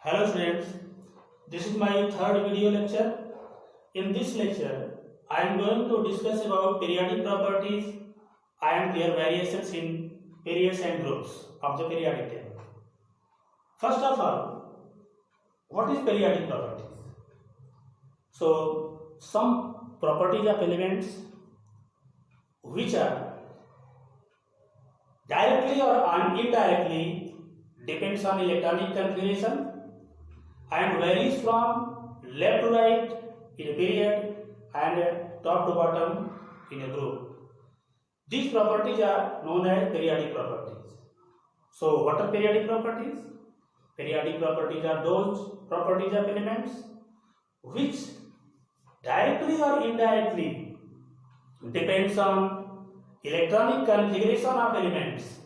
Hello students, this is my third video lecture. In this lecture, I am going to discuss about periodic properties and their variations in periods and groups of the periodic table. First of all, what is periodic properties? So, some properties of elements which are directly or indirectly depends on electronic configuration and varies from left to right in a period and top to bottom in a group. These properties are known as periodic properties. So, what are periodic properties? Periodic properties are those properties of elements which directly or indirectly depends on electronic configuration of elements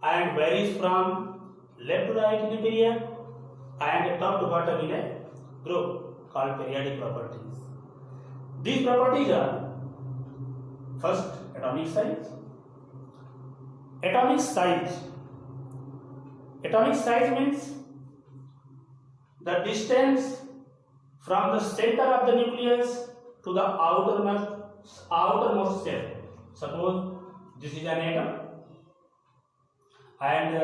and varies from left to right in a period and top to bottom in a group called periodic properties. These properties are first atomic size. Atomic size. Atomic size means the distance from the center of the nucleus to the outermost shell. Suppose this is an atom and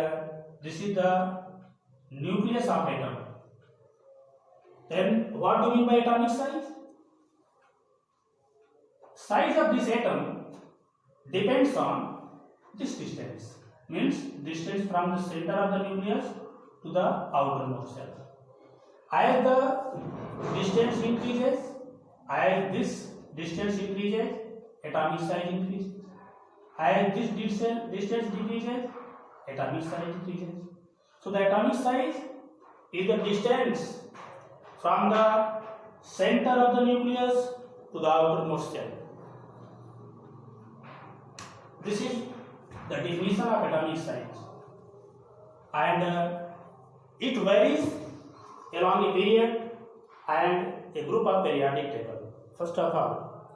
this is the nucleus of atom. Then what do you mean by atomic size? Size of this atom depends on this distance, means distance from the center of the nucleus to the outermost shell. As the distance increases, as this distance increases, atomic size increases. As this distance decreases, atomic size decreases. So the atomic size is the distance from the center of the nucleus to the outermost shell. This is the definition of atomic size, and it varies along a period and a group of periodic table. First of all,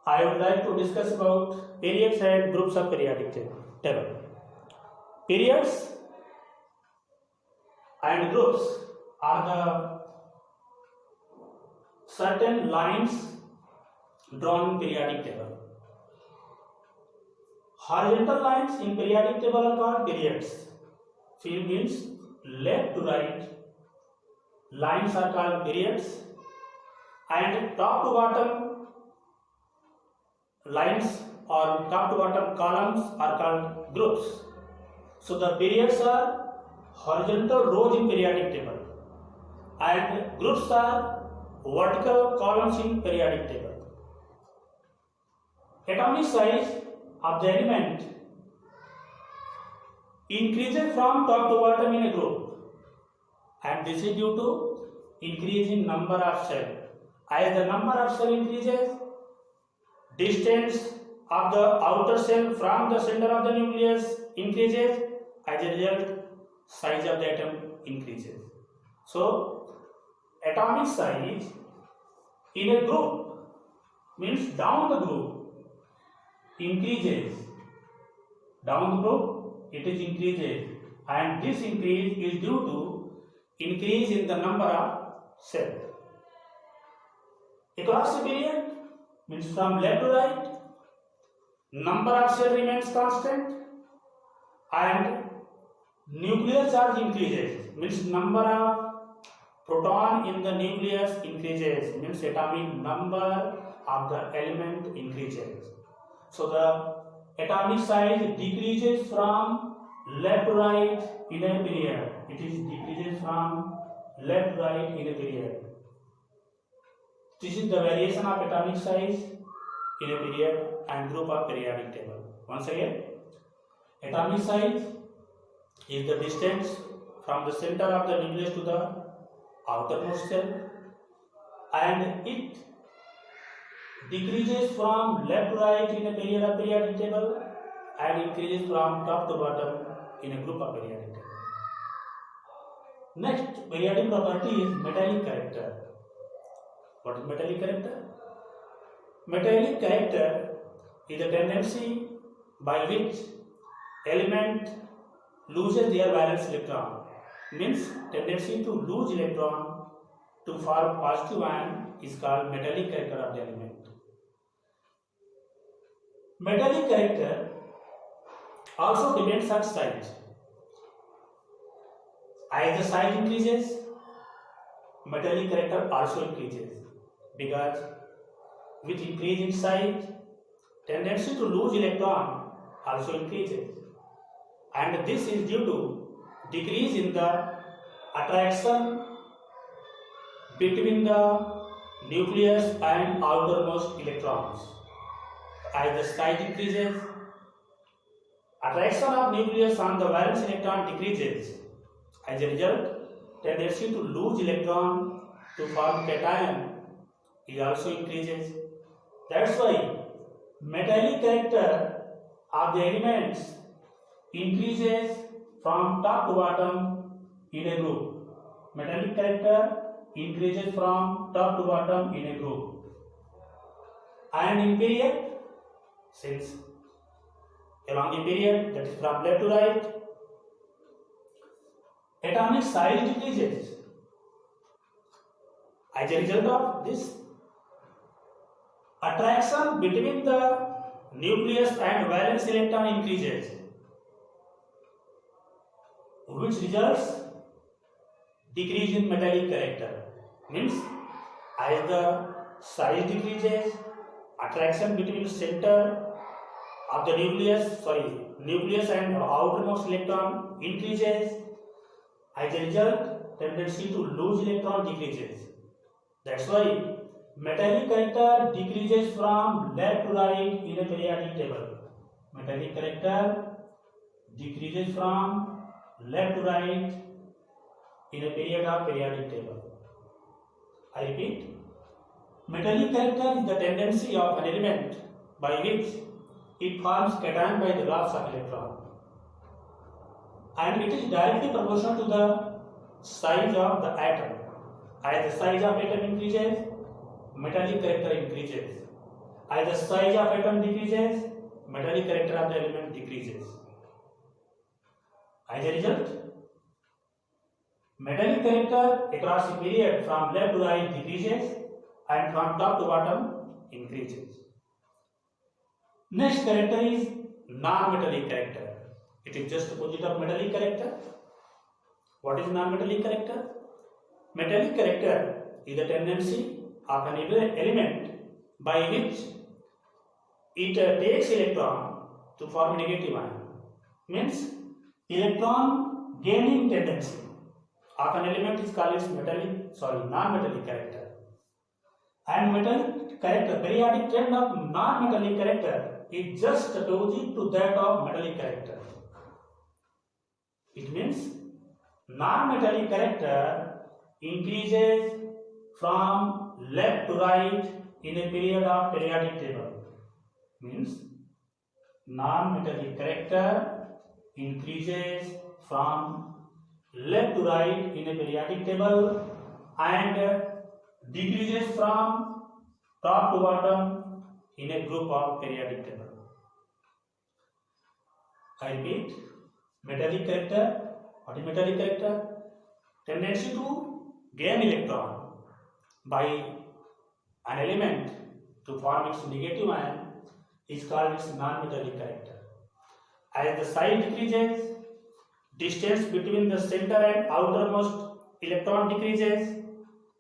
I would like to discuss about periods and groups of periodic table. Periods and groups are the certain lines drawn in periodic table. Horizontal lines in periodic table are called periods. Field means left to right. Lines are called periods, and top to bottom lines or top to bottom columns are called groups. So the periods are horizontal rows in periodic table and groups are vertical columns in periodic table. Atomic size of the element increases from top to bottom in a group, and this is due to increase in number of cells. As the number of cells increases, distance of the outer cell from the center of the nucleus increases. As a result, size of the atom increases. So, atomic size in a group means down the group increases. Down the group it is increases, and this increase is due to increase in the number of cells. Across the period means from left to right, number of cells remains constant and nuclear charge increases, means number of proton in the nucleus increases, means atomic number of the element increases. So the atomic size decreases from left to right in a period. It is decreases from left to right in a period. This is the variation of atomic size in a period and group of periodic table. Once again, atomic size is the distance from the center of the nucleus to the outermost shell, and it decreases from left to right in a period of periodic table and increases from top to bottom in a group of periodic table. Next periodic property is metallic character. What is metallic character? Metallic character is a tendency by which element loses their valence electron, means tendency to lose electron to form positive ion is called metallic character of the element. Metallic character also depends on size. As the size increases, metallic character also increases, because with increase in size, tendency to lose electron also increases, and this is due to decrease in the attraction between the nucleus and outermost electrons. As the size increases, attraction of nucleus on the valence electron decreases. As a result, tendency to lose electron to form cation is also increases. That's why metallic character of the elements increases from top to bottom in a group. Metallic character increases from top to bottom in a group. And in period, since along a period, that is from left to right, atomic size decreases. As a result of this, attraction between the nucleus and valence electron increases, which results decrease in metallic character. Means as the size decreases, attraction between the center of the nucleus and outermost electron increases. As a result, tendency to lose electron decreases. That's why metallic character decreases from left to right in a periodic table. Metallic character decreases from left to right in a periodic table. I repeat, metallic character is the tendency of an element by which it forms cation by the loss of electron, and it is directly proportional to the size of the atom. As the size of atom increases, metallic character increases. As the size of atom decreases, metallic character of the element decreases. As a result, metallic character across a period from left to right decreases and from top to bottom increases. Next character is non-metallic character. It is just opposite of metallic character. What is non-metallic character? Metallic character is the tendency of an element by which it takes electron to form a negative ion. Means electron gaining tendency of an element is called its non-metallic character. And metallic character, periodic trend of non-metallic character is just opposite to that of metallic character. It means non-metallic character increases from left to right in a periodic table. Means non-metallic character increases from left to right in a periodic table and decreases from top to bottom in a group of periodic table. I repeat, metallic character. What is metallic character? Tendency to gain electron by an element to form its negative ion is called its non-metallic character. As the size decreases, distance between the center and outermost electron decreases.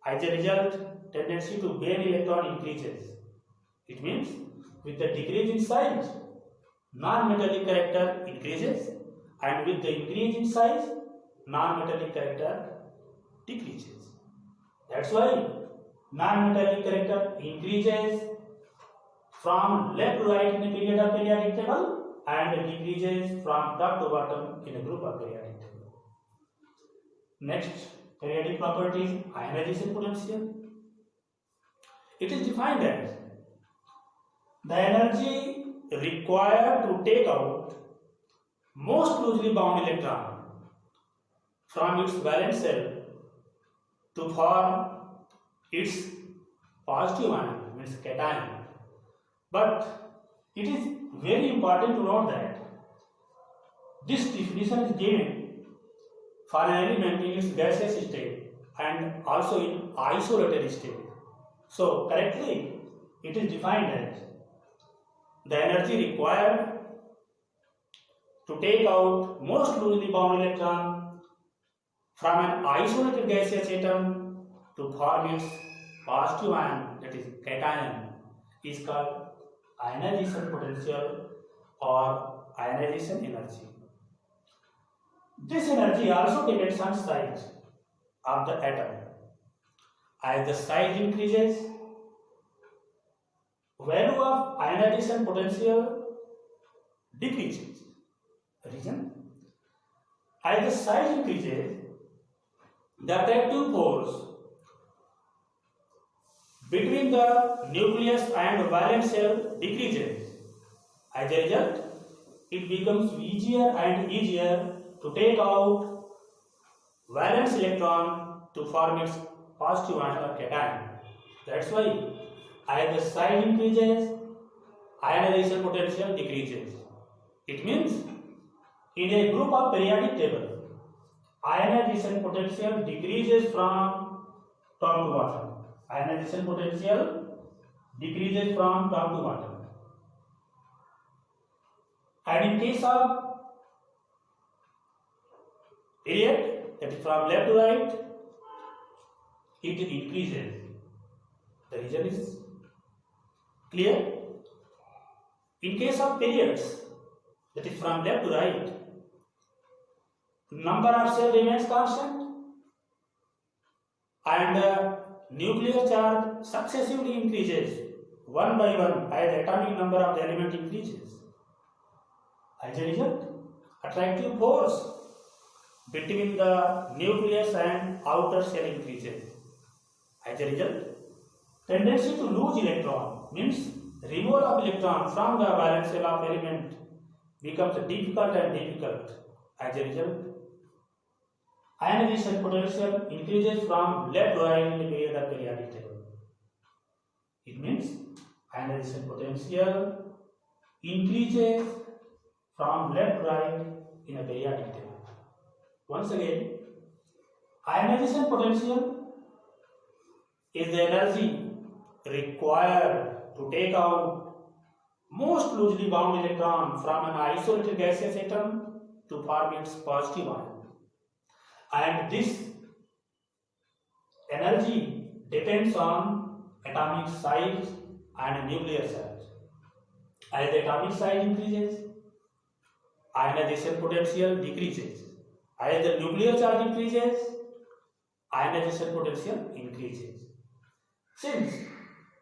As a result, tendency to gain electron increases. It means with the decrease in size, non-metallic character increases, and with the increase in size, non-metallic character decreases. That's why non-metallic character increases from left to right in a periodic table and decreases from top to bottom in a group of periodic table. Next, periodic properties, ionization potential. It is defined as the energy required to take out most loosely bound electron from its valence shell to form its positive ion, means cation. But it is very important to note that this definition is given for an element in its gaseous state and also in isolated state. So correctly it is defined as the energy required to take out most loosely bound electron from an isolated gaseous atom to form its positive ion, that is cation, is called ionization potential or ionization energy. This energy also depends on size of the atom. As the size increases, value of ionization potential decreases. Reason? As the size increases, the attractive force between the nucleus and valence shell decreases. As a result, it becomes easier and easier to take out valence electron to form its positive ion or cation. That's why as the size increases, ionization potential decreases. It means in a group of periodic table, ionization potential decreases from top to bottom. Ionization potential decreases from top to bottom. And in case of period, that is from left to right, it increases. The reason is clear. In case of periods, that is from left to right, number of cells remains constant and nuclear charge successively increases one by one as the atomic number of the element increases. As a result, attractive force between the nucleus and outer shell increases. As a result, tendency to lose electron, means removal of electron from the valence shell of element, becomes difficult and difficult. As a result, ionization potential increases from left to right in the period of periodic table. It means ionization potential increases from left to right in a periodic table. Once again, ionization potential is the energy required to take out most loosely bound electron from an isolated gaseous atom to form its positive ion. And this energy depends on atomic size and nuclear charge. As the atomic size increases, ionization potential decreases. As the nuclear charge increases, ionization potential increases. Since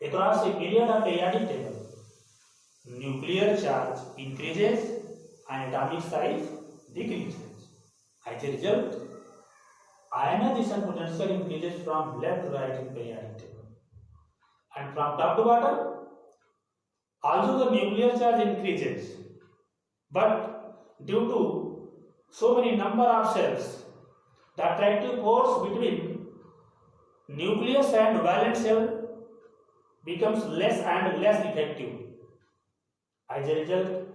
across a period of periodic table, nuclear charge increases and atomic size decreases. As a result, ionization potential increases from left to right in periodic table. And from top to bottom, also the nuclear charge increases. But due to so many number of cells, the attractive force between nucleus and valence shell becomes less and less effective. As a result,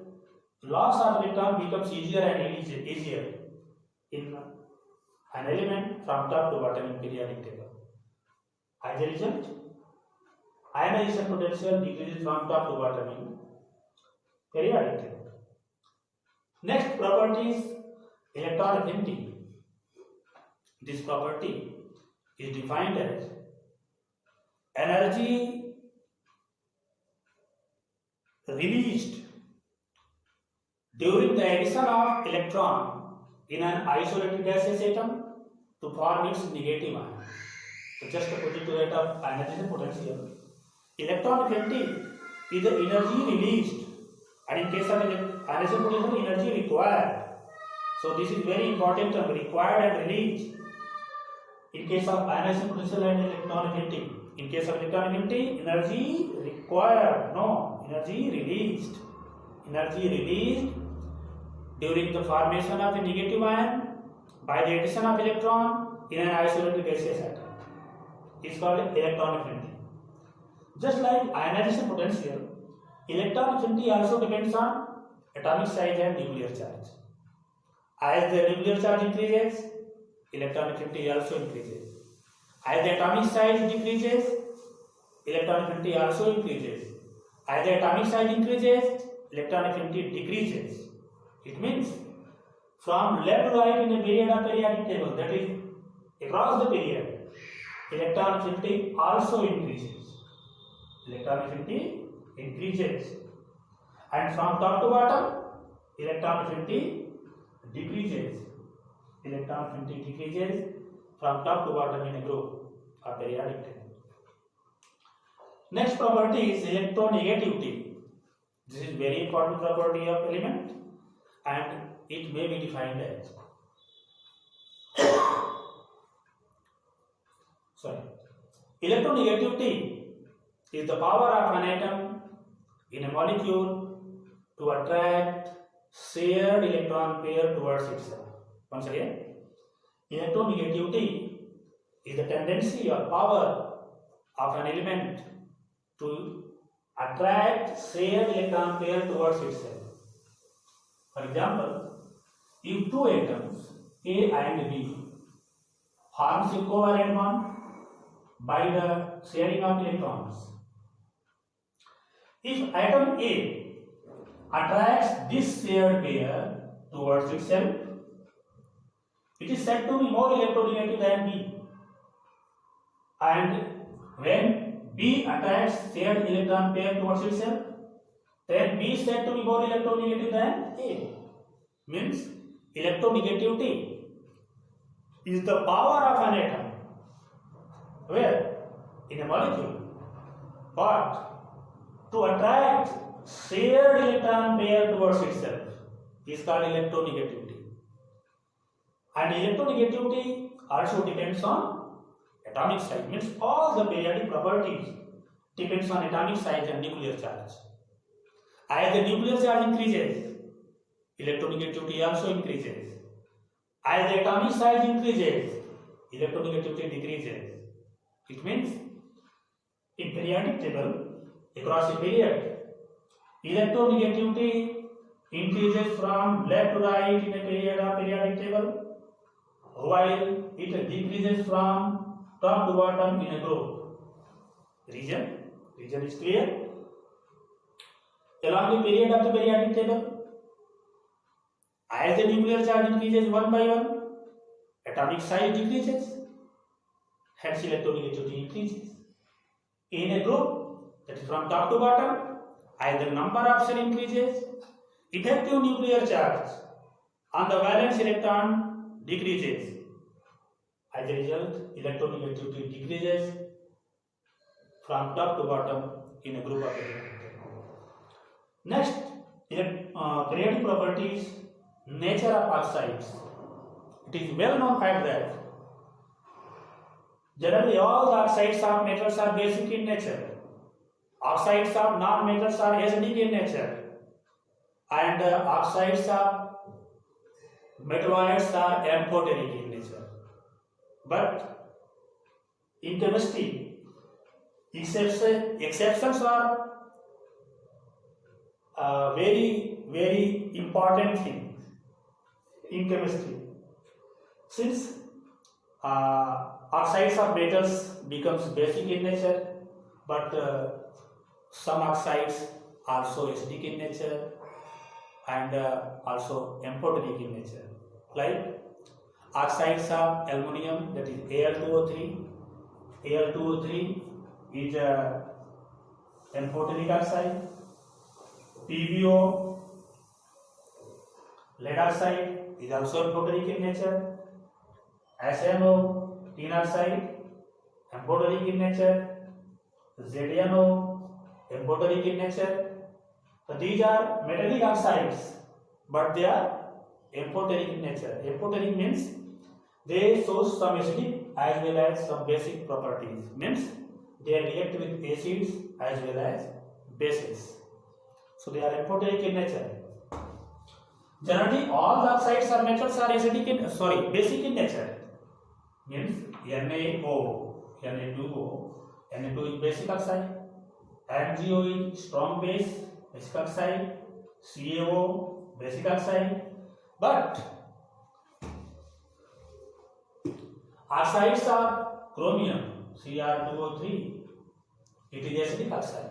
loss of electron becomes easier and easier in an element from top to bottom in periodic table. As a result, ionization potential decreases from top to bottom in periodic table. Next property is electron affinity. This property is defined as energy released during the addition of electron in an isolated gaseous atom to form its negative ion. So just opposite to that of ionization potential. Electron affinity is the energy released, and in case of ionization potential, energy required. So this is very important term, required and released. In case of ionization potential and electron affinity. In case of electron affinity, energy required, no, energy released. Energy released during the formation of a negative ion by the addition of electron in an isolated gaseous atom is called electron affinity. Just like ionization potential, electron affinity also depends on atomic size and nuclear charge. As the nuclear charge increases, electron affinity also increases. As the atomic size decreases, electron affinity also increases. As the atomic size increases, electron affinity decreases. It means from left to right in a period of periodic table, that is across the period, electron affinity also increases. Electron affinity increases. And from top to bottom, electron affinity decreases. Electron affinity decreases from top to bottom in a group of periodic table. Next property is electronegativity. This is very important property of element and it may be defined as electronegativity is the power of an atom in a molecule to attract shared electron pair towards itself. Once again, electronegativity is the tendency or power of an element to attract shared electron pair towards itself. For example, if two atoms A and B forms a covalent bond by the sharing of electrons, if atom A attracts this shared pair towards itself, it is said to be more electronegative than B. And when B attracts shared electron pair towards itself, then B is said to be more electronegative than A. Means electronegativity is the power of an atom where in a molecule, but to attract shared electron pair towards itself is called electronegativity. And electronegativity also depends on atomic size. Means all the periodic properties depends on atomic size and nuclear charge. As the nuclear charge increases, electronegativity also increases. As the atomic size increases, electronegativity decreases. It means in periodic table, across a period, electronegativity increases from left to right in a period of periodic table, while it decreases from top to bottom in a group. Region is clear. Along the period of the periodic table, as the nuclear charge increases one by one, atomic size decreases, hence electronegativity increases. In a group, that is from top to bottom, as the number of cells increases, effective nuclear charge on the valence electron decreases. As a result, electronegativity decreases from top to bottom in a group of elements. Next, periodic properties, nature of oxides. It is well known fact that generally all the oxides of metals are basic in nature. Oxides of non-metals are acidic in nature, and oxides of metalloids are amphoteric in nature. But in chemistry, exceptions are very important thing in chemistry. Since oxides of metals becomes basic in nature, but some oxides also acidic in nature and also amphoteric in nature. Like oxides of aluminum, that is Al2O3. Al2O3 is a amphoteric oxide. PbO, lead oxide, is also amphoteric in nature. SnO, tin oxide, amphoteric in nature. ZnO, amphoteric in nature. So these are metallic oxides, but they are amphoteric in nature. Amphoteric means they show some acidic as well as some basic properties. Means they react with acids as well as bases. So they are amphoteric in nature. Generally, all the oxides or metals are basic in nature. Means NaO, Na2O, Na2 is basic oxide, MgO is strong base, basic oxide, CaO, basic oxide. But Oxides are chromium, Cr2O3. It is acidic oxide.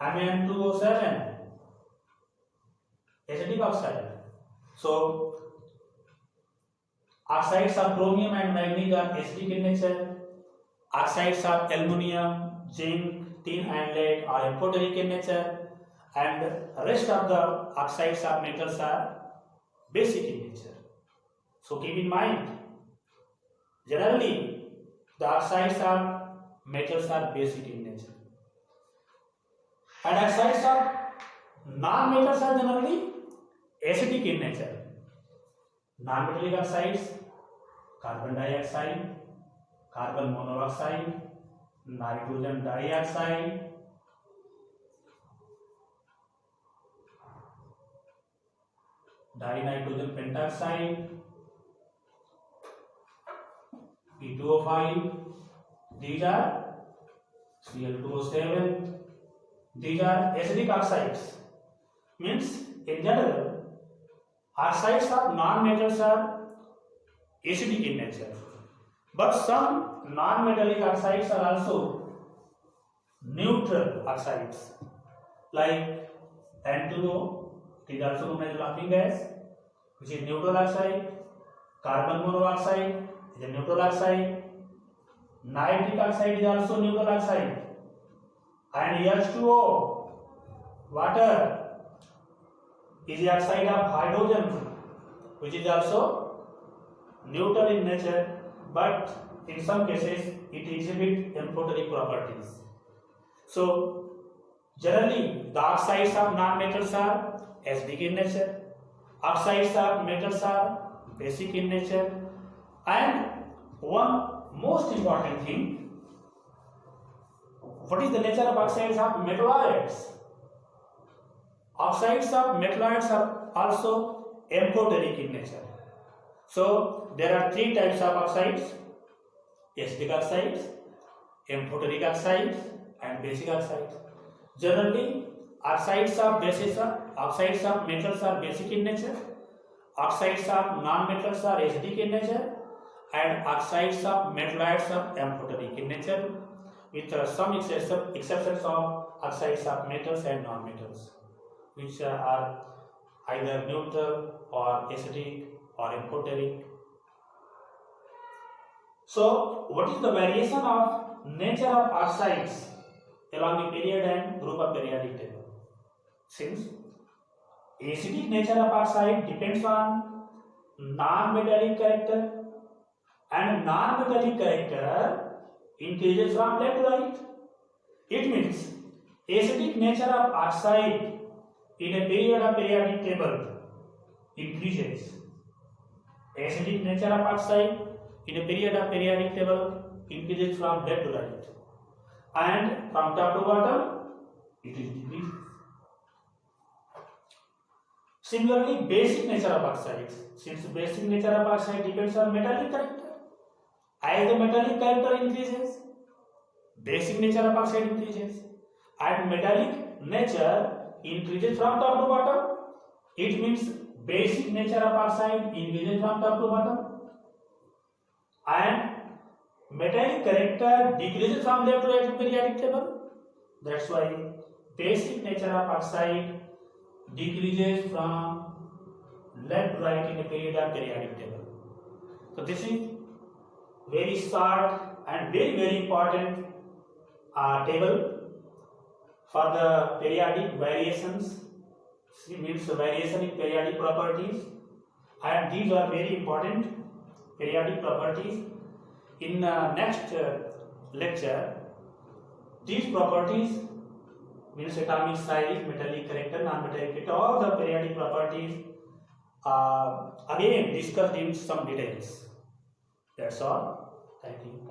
Mn2O7, acidic oxide. So, oxides of chromium and manganese are acidic in nature. Oxides of aluminum, zinc, tin and lead are amphoteric in nature. And rest of the oxides of metals are basic in nature. So keep in mind, generally the oxides of metals are basic in nature, and oxides of non-metals are generally acidic in nature. Non-metallic oxides: carbon dioxide, carbon monoxide, nitrogen dioxide, dinitrogen pentoxide, P2O5. These are Cl2O7. These are acidic oxides. Means in general, oxides of non-metals are acidic in nature, but some non-metallic oxides are also neutral oxides, like N2O. It is also known as laughing gas, which is neutral oxide. Carbon monoxide is a neutral oxide. Nitric oxide is also neutral oxide. And H2O, water, is the oxide of hydrogen, which is also neutral in nature, but in some cases it exhibits amphoteric properties. So generally the oxides of non-metals are acidic in nature, oxides of metals are basic in nature, and one most important thing, what is the nature of oxides of metalloids? Oxides of metalloids are also amphoteric in nature. So there are three types of oxides: acidic oxides, amphoteric oxides, and basic oxides. Generally, oxides of metals are basic in nature, oxides of non-metals are acidic in nature, and oxides of metalloids are amphoteric in nature, with some exceptions of oxides of metals and non-metals, which are either neutral or acidic or amphoteric. So, what is the variation of nature of oxides along a period and group of periodic table? Since acidic nature of oxide depends on non-metallic character, and non-metallic character increases from left to right. It means acidic nature of oxide in a period of periodic table increases. Acidic nature of oxide in a period of periodic table increases from left to right, and from top to bottom it is decreases. Similarly, basic nature of oxides, since basic nature of oxide depends on metallic character, as the metallic character increases, basic nature of oxide increases, and metallic nature increases from top to bottom. It means basic nature of oxide increases from top to bottom, and metallic character decreases from left to right in periodic table. That's why basic nature of oxide decreases from left to right in a periodic table. So this is very short and very important table for the periodic variations. It means variation in periodic properties, and these are very important periodic properties. In next lecture, these properties, means atomic size, metallic character, non-metallic character, all the periodic properties again discussed in some details. That's all. Thank you.